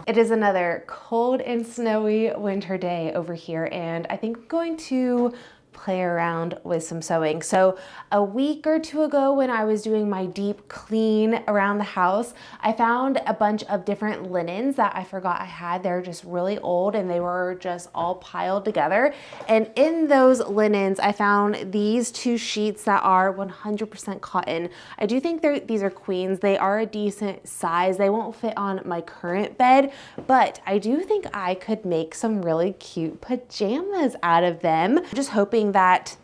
It is another cold and snowy winter day over here, and I think I'm going to play around with some sewing. So a week or two ago when I was doing my deep clean around the house, I found a bunch of different linens that I forgot I had. They're just really old and they were just all piled together. And in those linens, I found these two sheets that are 100% cotton. I do think these are queens. They are a decent size. They won't fit on my current bed, but I do think I could make some really cute pajamas out of them. I'm just hoping that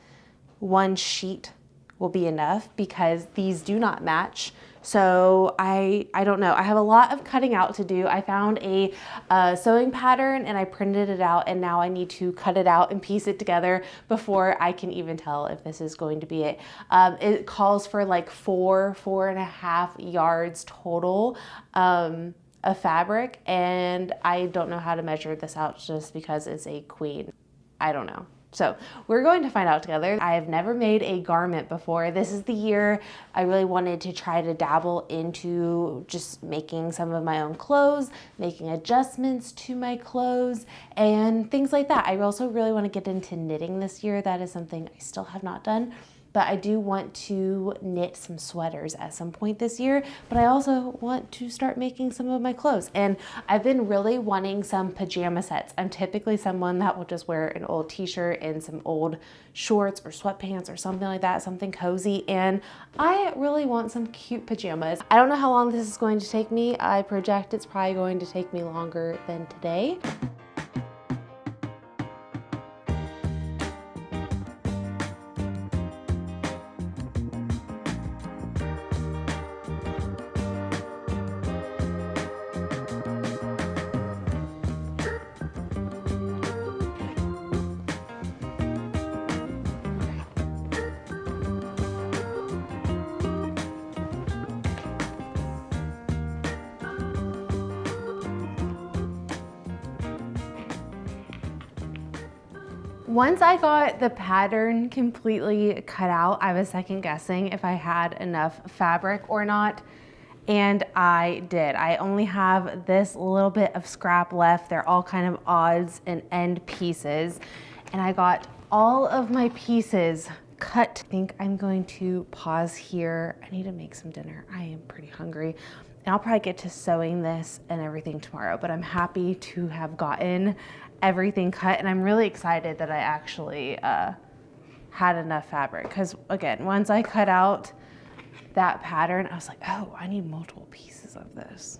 one sheet will be enough because these do not match. So I don't know. I have a lot of cutting out to do. I found a sewing pattern and I printed it out, and now I need to cut it out and piece it together before I can even tell if this is going to be it. It calls for like 4.5 yards total of fabric, and I don't know how to measure this out just because it's a queen. I don't know. So we're going to find out together. I have never made a garment before. This is the year I really wanted to try to dabble into just making some of my own clothes, making adjustments to my clothes and things like that. I also really want to get into knitting this year. That is something I still have not done. But I do want to knit some sweaters at some point this year, but I also want to start making some of my clothes. And I've been really wanting some pajama sets. I'm typically someone that will just wear an old t-shirt and some old shorts or sweatpants or something like that, something cozy. And I really want some cute pajamas. I don't know how long this is going to take me. I project it's probably going to take me longer than today. Once I got the pattern completely cut out, I was second guessing if I had enough fabric or not, and I did. I only have this little bit of scrap left. They're all kind of odds and end pieces, and I got all of my pieces cut. I think I'm going to pause here. I need to make some dinner. I am pretty hungry. And I'll probably get to sewing this and everything tomorrow, but I'm happy to have gotten everything cut, and I'm really excited that I actually had enough fabric, because again, once I cut out that pattern, I was like, oh, I need multiple pieces of this.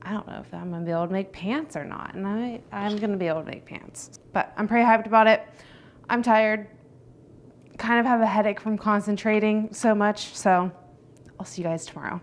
I don't know if I'm gonna be able to make pants or not, and I'm gonna be able to make pants, but I'm pretty hyped about it. I'm tired, kind of have a headache from concentrating so much, so I'll see you guys tomorrow.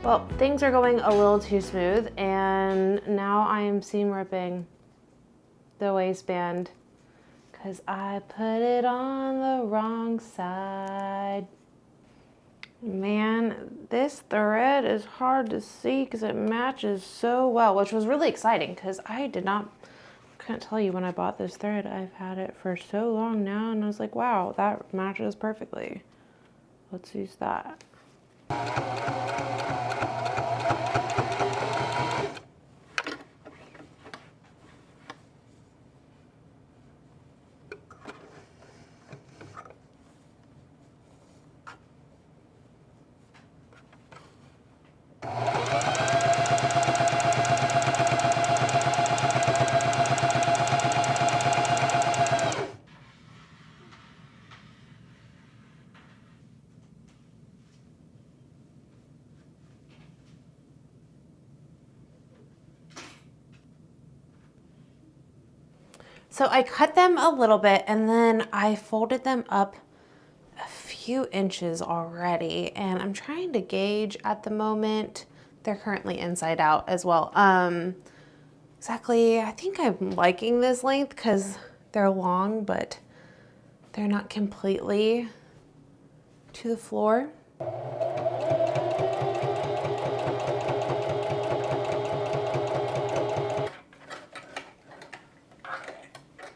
Well, things are going a little too smooth, and now I am seam ripping the waistband because I put it on the wrong side. Man, this thread is hard to see because it matches so well, which was really exciting because I couldn't tell you when I bought this thread. I've had it for so long now, and I was like, wow, that matches perfectly. Let's use that. So I cut them a little bit and then I folded them up a few inches already, and I'm trying to gauge at the moment. They're currently inside out as well. Exactly, I think I'm liking this length because they're long, but they're not completely to the floor.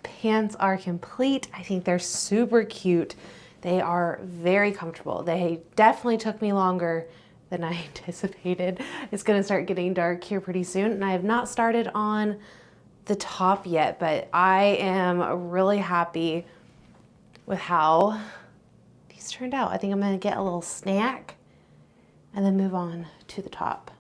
Pants are complete. I think they're super cute. They are very comfortable. They definitely took me longer than I anticipated. It's gonna start getting dark here pretty soon, and I have not started on the top yet, but I am really happy with how these turned out. I think I'm gonna get a little snack and then move on to the top.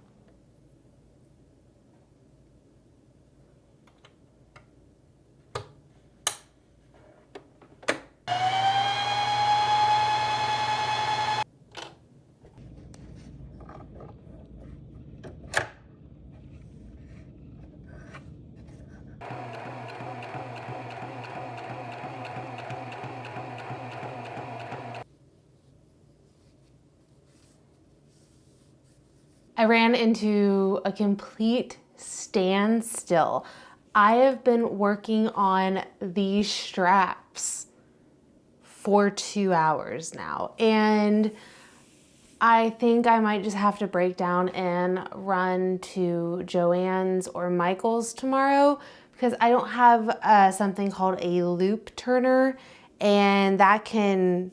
I ran into a complete standstill. I have been working on these straps for 2 hours now, and I think I might just have to break down and run to Joann's or Michael's tomorrow because I don't have something called a loop turner, and that can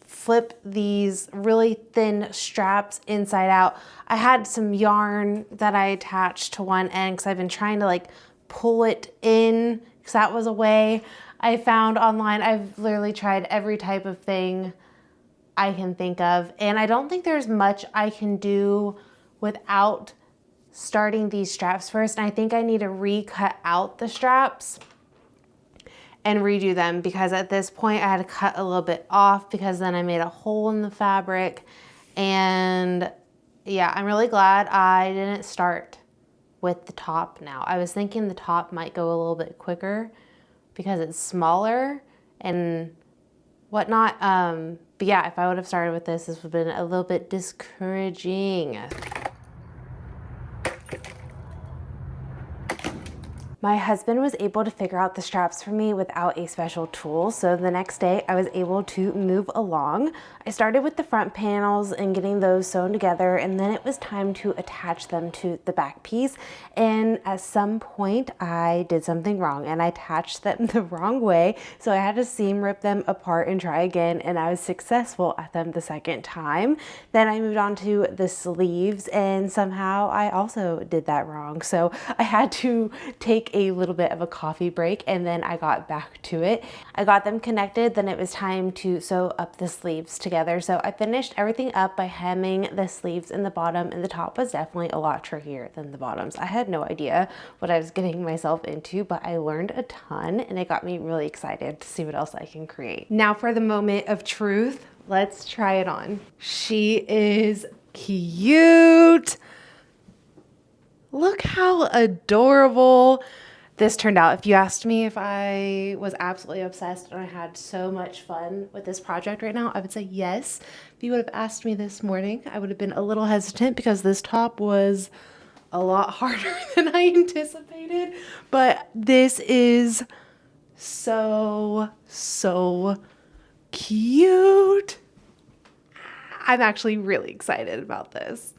flip these really thin straps inside out. I had some yarn that I attached to one end because I've been trying to like pull it in because that was a way I found online. I've literally tried every type of thing I can think of, and I don't think there's much I can do without starting these straps first. And I think I need to recut out the straps and redo them because at this point I had to cut a little bit off because then I made a hole in the fabric. And yeah, I'm really glad I didn't start with the top now. I was thinking the top might go a little bit quicker because it's smaller and whatnot. But yeah, if I would have started with this would have been a little bit discouraging. My husband was able to figure out the straps for me without a special tool, so the next day I was able to move along. I started with the front panels and getting those sewn together, and then it was time to attach them to the back piece. And at some point I did something wrong and I attached them the wrong way, so I had to seam rip them apart and try again, and I was successful at them the second time. Then I moved on to the sleeves, and somehow I also did that wrong, so I had to take a little bit of a coffee break and then I got back to it. I got them connected, then it was time to sew up the sleeves together. So I finished everything up by hemming the sleeves in the bottom, and the top was definitely a lot trickier than the bottoms. I had no idea what I was getting myself into, but I learned a ton and it got me really excited to see what else I can create. Now for the moment of truth, let's try it on. She is cute. Look how adorable this turned out. If you asked me if I was absolutely obsessed and I had so much fun with this project right now, I would say yes. If you would have asked me this morning, I would have been a little hesitant because this top was a lot harder than I anticipated. But this is so cute. I'm actually really excited about this.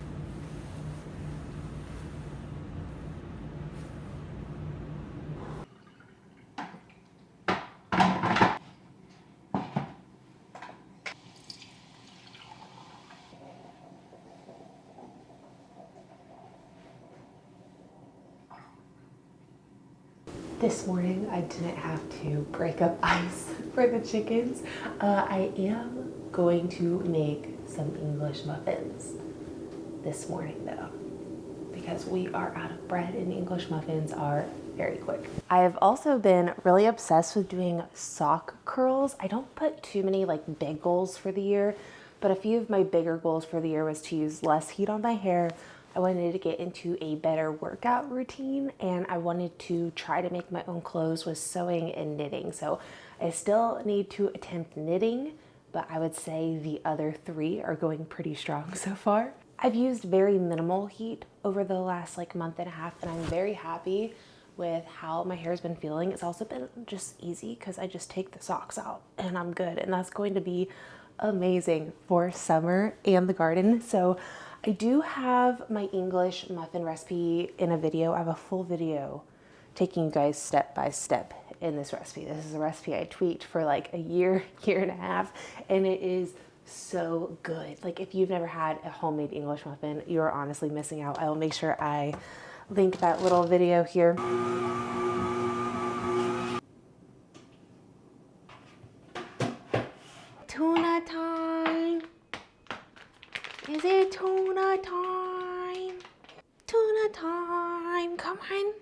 This morning I didn't have to break up ice for the chickens. I am going to make some English muffins this morning though, because we are out of bread and English muffins are very quick. I have also been really obsessed with doing sock curls. I don't put too many like big goals for the year, but a few of my bigger goals for the year was to use less heat on my hair, I wanted to get into a better workout routine, and I wanted to try to make my own clothes with sewing and knitting. So I still need to attempt knitting, but I would say the other 3 are going pretty strong so far. I've used very minimal heat over the last month and a half, and I'm very happy with how my hair has been feeling. It's also been just easy because I just take the socks out and I'm good, and that's going to be amazing for summer and the garden. So I do have my English muffin recipe in a video. I have a full video taking you guys step by step in this recipe. This is a recipe I tweaked for a year and a half, and it is so good. If you've never had a homemade English muffin, you're honestly missing out. I will make sure I link that little video here. Tuna time. Is it tuna time? Tuna time, come on.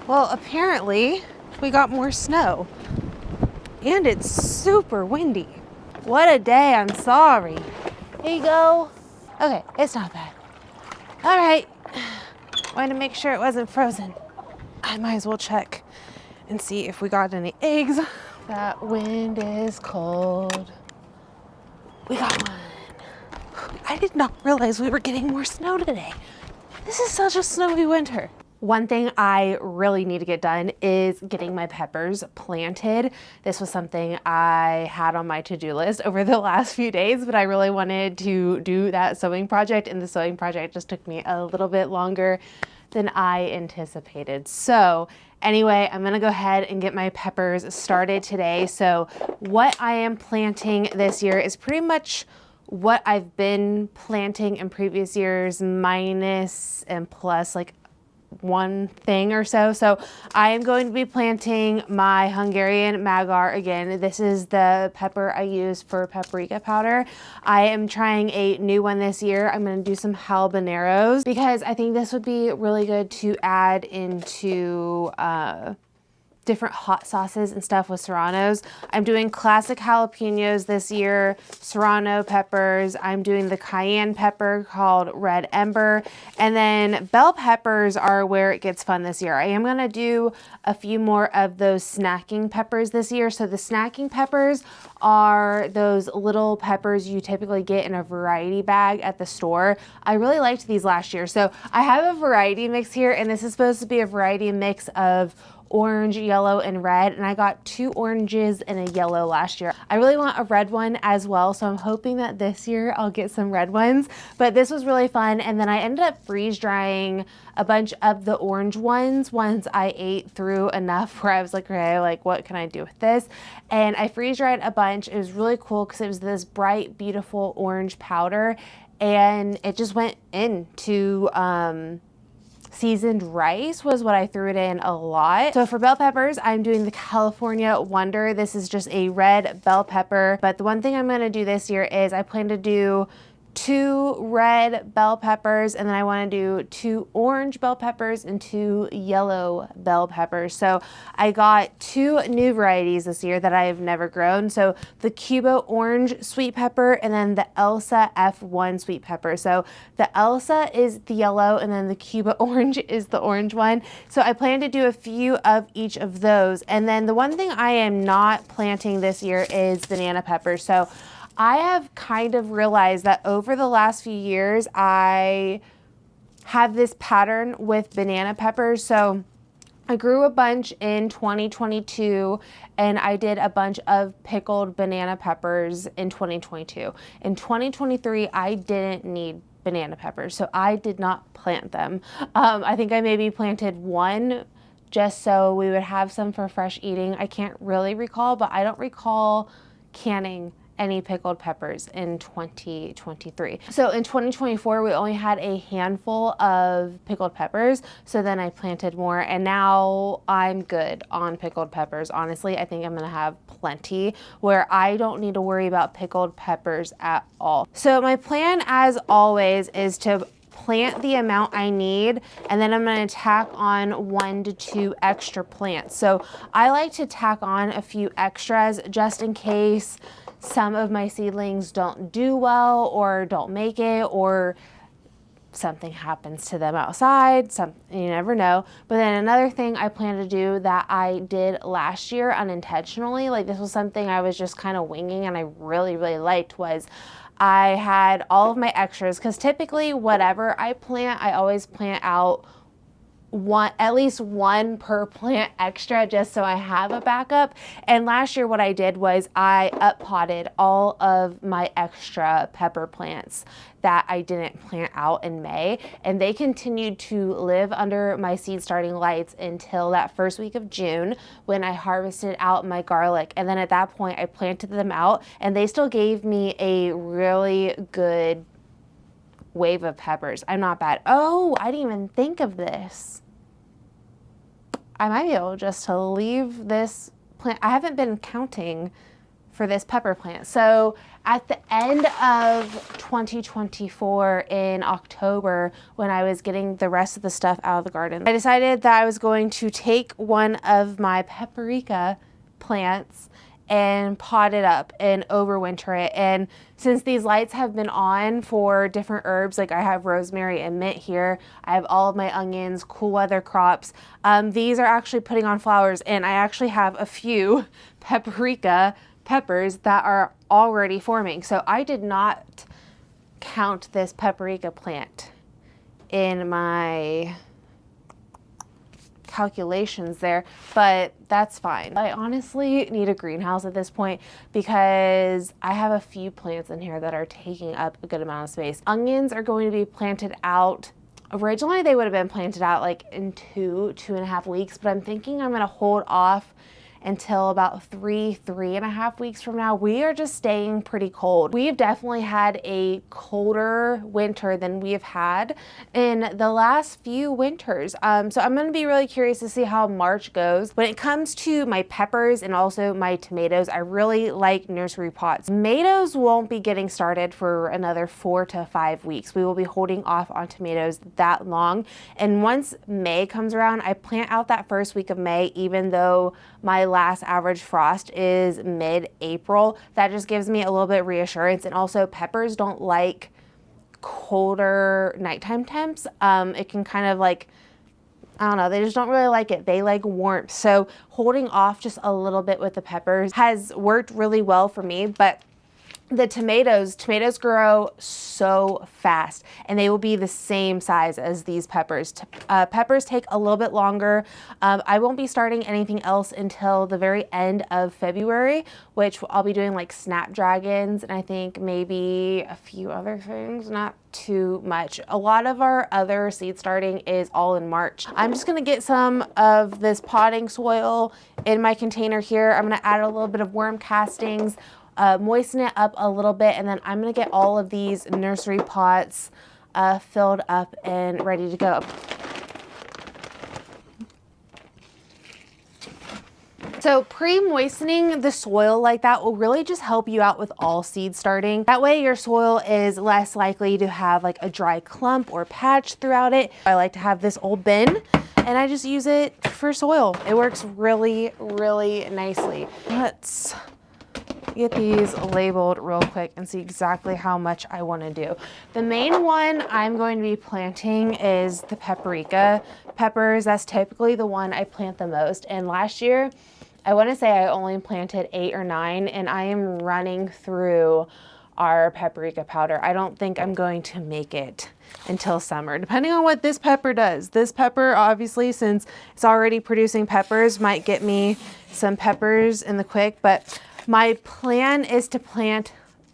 Well, apparently we got more snow, and it's super windy. What a day, I'm sorry. Here you go. Okay, it's not bad. All right, wanted to make sure it wasn't frozen. I might as well check and see if we got any eggs. That wind is cold. We got one. I did not realize we were getting more snow today. This is such a snowy winter. One thing I really need to get done is getting my peppers planted. This was something I had on my to-do list over the last few days, but I really wanted to do that sewing project, and the sewing project just took me a little bit longer than I anticipated. So anyway, I'm gonna go ahead and get my peppers started today. So what I am planting this year is pretty much what I've been planting in previous years, minus and plus one thing or so. So I am going to be planting my Hungarian Magyar again. This is the pepper I use for paprika powder. I am trying a new one this year. I'm going to do some habaneros because I think this would be really good to add into different hot sauces and stuff with serranos. I'm doing classic jalapenos this year, serrano peppers. I'm doing the cayenne pepper called Red Ember. And then bell peppers are where it gets fun this year. I am gonna do a few more of those snacking peppers this year. So the snacking peppers are those little peppers you typically get in a variety bag at the store. I really liked these last year. So I have a variety mix here, and this is supposed to be a variety mix of orange, yellow, and red, and I got 2 oranges and a yellow last year. I really want a red one as well, so I'm hoping that this year I'll get some red ones, but this was really fun. And then I ended up freeze drying a bunch of the orange ones once I ate through enough where I was like, okay, what can I do with this? And I freeze dried a bunch. It was really cool because it was this bright, beautiful orange powder, and it just went into seasoned rice was what I threw it in a lot. So for bell peppers, I'm doing the California Wonder. This is just a red bell pepper. But the one thing I'm gonna do this year is I plan to do 2 red bell peppers, and then I want to do 2 orange bell peppers and 2 yellow bell peppers. So I got 2 new varieties this year that I have never grown. So the Cuba orange sweet pepper, and then the Elsa F1 sweet pepper. So the Elsa is the yellow, and then the Cuba orange is the orange one. So I plan to do a few of each of those. And then the one thing I am not planting this year is banana peppers. So I have kind of realized that over the last few years, I have this pattern with banana peppers. So I grew a bunch in 2022, and I did a bunch of pickled banana peppers in 2022. In 2023, I didn't need banana peppers, so I did not plant them. I think I maybe planted 1 just so we would have some for fresh eating. I can't really recall, but I don't recall canning any pickled peppers in 2023. So in 2024, we only had a handful of pickled peppers. So then I planted more, and now I'm good on pickled peppers. Honestly, I think I'm gonna have plenty where I don't need to worry about pickled peppers at all. So my plan, as always, is to plant the amount I need, and then I'm going to tack on 1 to 2 extra plants. So I like to tack on a few extras just in case some of my seedlings don't do well or don't make it, or something happens to them outside. You never know. But then another thing I plan to do that I did last year unintentionally, like this was something I was just kind of winging and I really, really liked, was I had all of my extras, because typically whatever I plant, I always plant out at least one per plant extra, just so I have a backup. And last year what I did was I up-potted all of my extra pepper plants that I didn't plant out in May, and they continued to live under my seed starting lights until that first week of June, when I harvested out my garlic. And then at that point I planted them out, and they still gave me a really good wave of peppers. I'm not bad. Oh, I didn't even think of this. I might be able just to leave this plant. I haven't been counting for this pepper plant. So at the end of 2024 in October, when I was getting the rest of the stuff out of the garden, I decided that I was going to take one of my paprika plants and pot it up and overwinter it. And since these lights have been on for different herbs, like I have rosemary and mint here, I have all of my onions, cool weather crops, these are actually putting on flowers, and I actually have a few paprika peppers that are already forming. So I did not count this paprika plant in my calculations there, but that's fine. I honestly need a greenhouse at this point because I have a few plants in here that are taking up a good amount of space. Onions are going to be planted out. Originally they would have been planted out like in 2.5 weeks, but I'm thinking I'm gonna hold off until about 3.5 weeks from now. We are just staying pretty cold. We've definitely had a colder winter than we have had in the last few winters. So I'm gonna be really curious to see how March goes. When it comes to my peppers and also my tomatoes, I really like nursery pots. Tomatoes won't be getting started for another 4 to 5 weeks. We will be holding off on tomatoes that long. And once May comes around, I plant out that first week of May, even though my last average frost is mid-April. That just gives me a little bit of reassurance. And also peppers don't like colder nighttime temps. It can kind of like, I don't know, they just don't really like it. They like warmth. So holding off just a little bit with the peppers has worked really well for me. But the tomatoes grow so fast, and they will be the same size as these peppers. Peppers take a little bit longer. I won't be starting anything else until the very end of February, which I'll be doing like snapdragons, and I think maybe a few other things, not too much. A lot of our other seed starting is all in March. I'm just gonna get some of this potting soil in my container here. I'm gonna add a little bit of worm castings, moisten it up a little bit, and then I'm gonna get all of these nursery pots filled up and ready to go. So pre-moistening the soil like that will really just help you out with all seed starting. That way your soil is less likely to have like a dry clump or patch throughout it. I like to have this old bin, and I just use it for soil. It works really, really nicely. Let's get these labeled real quick and see exactly how much I want to do. The main one I'm going to be planting is the paprika peppers. That's typically the one I plant the most. And last year, I want to say I only planted 8 or 9, and I am running through our paprika powder. I don't think I'm going to make it until summer, depending on what this pepper does. This pepper, obviously, since it's already producing peppers, might get me some peppers in the quick, but my plan is to plant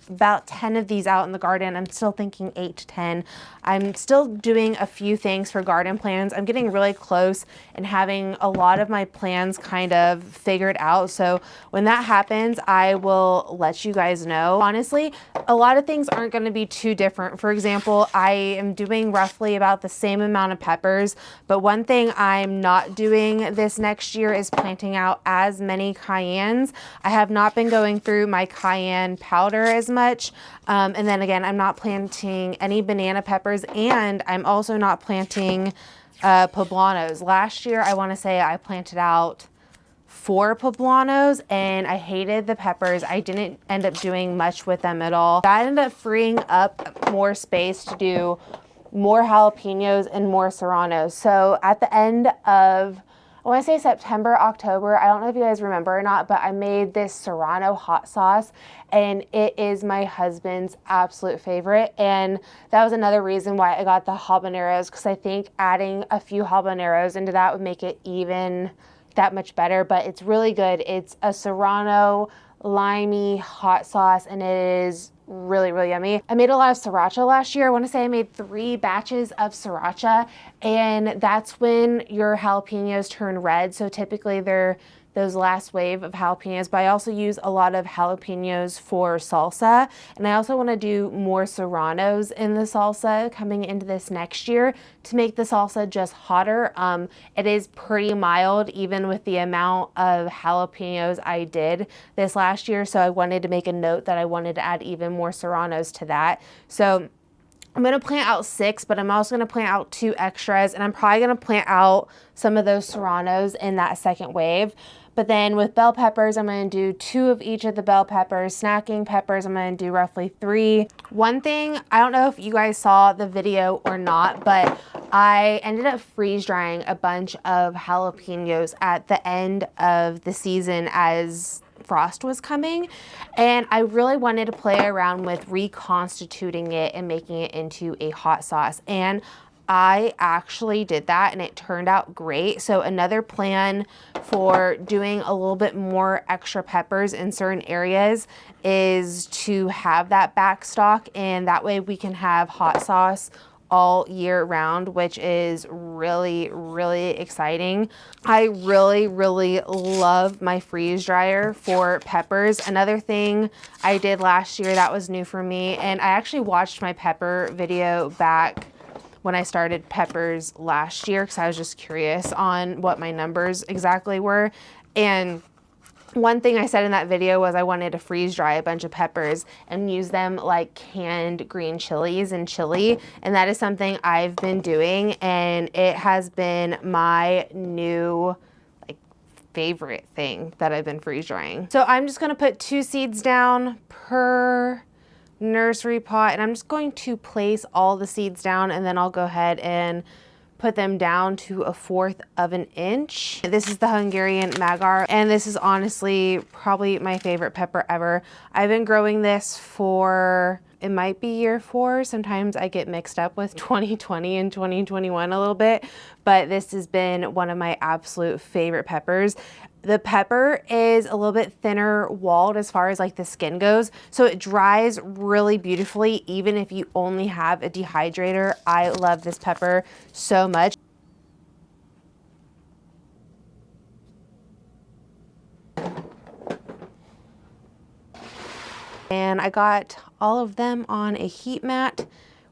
about 10 of these out in the garden. I'm still thinking 8 to 10. I'm still doing a few things for garden plans. I'm getting really close and having a lot of my plans kind of figured out. So when that happens, I will let you guys know. Honestly, a lot of things aren't going to be too different. For example, I am doing roughly about the same amount of peppers, but one thing I'm not doing this next year is planting out as many cayennes. I have not been going through my cayenne powder as much. And then again, I'm not planting any banana peppers, and I'm also not planting poblanos. Last year, I want to say I planted out 4 poblanos and I hated the peppers. I didn't end up doing much with them at all. That ended up freeing up more space to do more jalapenos and more serranos. So at the end of, I want to say September, October, I don't know if you guys remember or not, but I made this serrano hot sauce and it is my husband's absolute favorite. And that was another reason why I got the habaneros, because I think adding a few habaneros into that would make it even that much better. But it's really good. It's a serrano limey hot sauce and it is really, really yummy. I made a lot of sriracha last year. I want to say I made 3 batches of sriracha, and that's when your jalapenos turn red. So typically they're those last wave of jalapenos, but I also use a lot of jalapenos for salsa. And I also want to do more serranos in the salsa coming into this next year to make the salsa just hotter. It is pretty mild even with the amount of jalapenos I did this last year. So I wanted to make a note that I wanted to add even more serranos to that. So I'm going to plant out 6, but I'm also going to plant out 2 extras, and I'm probably going to plant out some of those serranos in that second wave. But then with bell peppers, I'm going to do 2 of each of the bell peppers. Snacking peppers, I'm going to do roughly 3. One thing, I don't know if you guys saw the video or not, but I ended up freeze drying a bunch of jalapenos at the end of the season as frost was coming, and I really wanted to play around with reconstituting it and making it into a hot sauce, and I actually did that and it turned out great. So another plan for doing a little bit more extra peppers in certain areas is to have that back stock, and that way we can have hot sauce all year round, which is really, really exciting. I really, really love my freeze dryer for peppers. Another thing I did last year that was new for me, and I actually watched my pepper video back when I started peppers last year because I was just curious on what my numbers exactly were. And one thing I said in that video was I wanted to freeze dry a bunch of peppers and use them like canned green chilies and chili. And that is something I've been doing, and it has been my new favorite thing that I've been freeze drying. So I'm just going to put 2 seeds down per nursery pot, and I'm just going to place all the seeds down, and then I'll go ahead and put them down to 1/4 of an inch. This is the Hungarian Magyar, and this is honestly probably my favorite pepper ever. I've been growing this for, it might be year 4. Sometimes I get mixed up with 2020 and 2021 a little bit, but this has been one of my absolute favorite peppers. The pepper is a little bit thinner walled as far as like the skin goes, so it dries really beautifully even if you only have a dehydrator. I love this pepper so much. And I got all of them on a heat mat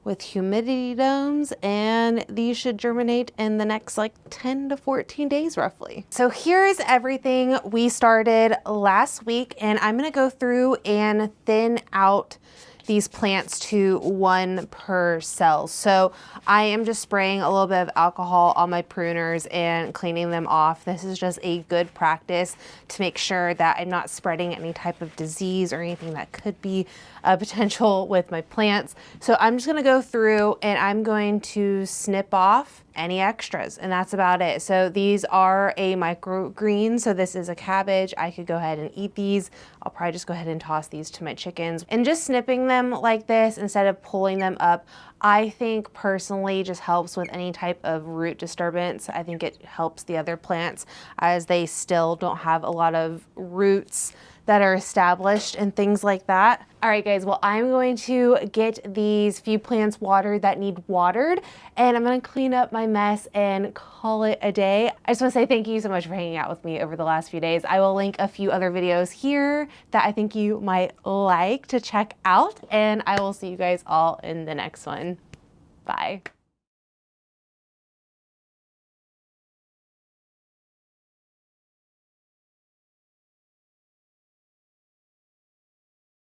with humidity domes, and these should germinate in the next like 10 to 14 days roughly. So here's everything we started last week, and I'm gonna go through and thin out these plants to 1 per cell. So I am just spraying a little bit of alcohol on my pruners and cleaning them off. This is just a good practice to make sure that I'm not spreading any type of disease or anything that could be a potential with my plants. So I'm just gonna go through and I'm going to snip off any extras, and that's about it. So these are a microgreen, so this is a cabbage. I could go ahead and eat these. I'll probably just go ahead and toss these to my chickens. And just snipping them like this instead of pulling them up, I think personally just helps with any type of root disturbance. I think it helps the other plants as they still don't have a lot of roots that are established and things like that. All right, guys, well, I'm going to get these few plants watered that need watered, and I'm gonna clean up my mess and call it a day. I just wanna say thank you so much for hanging out with me over the last few days. I will link a few other videos here that I think you might like to check out, and I will see you guys all in the next one. Bye.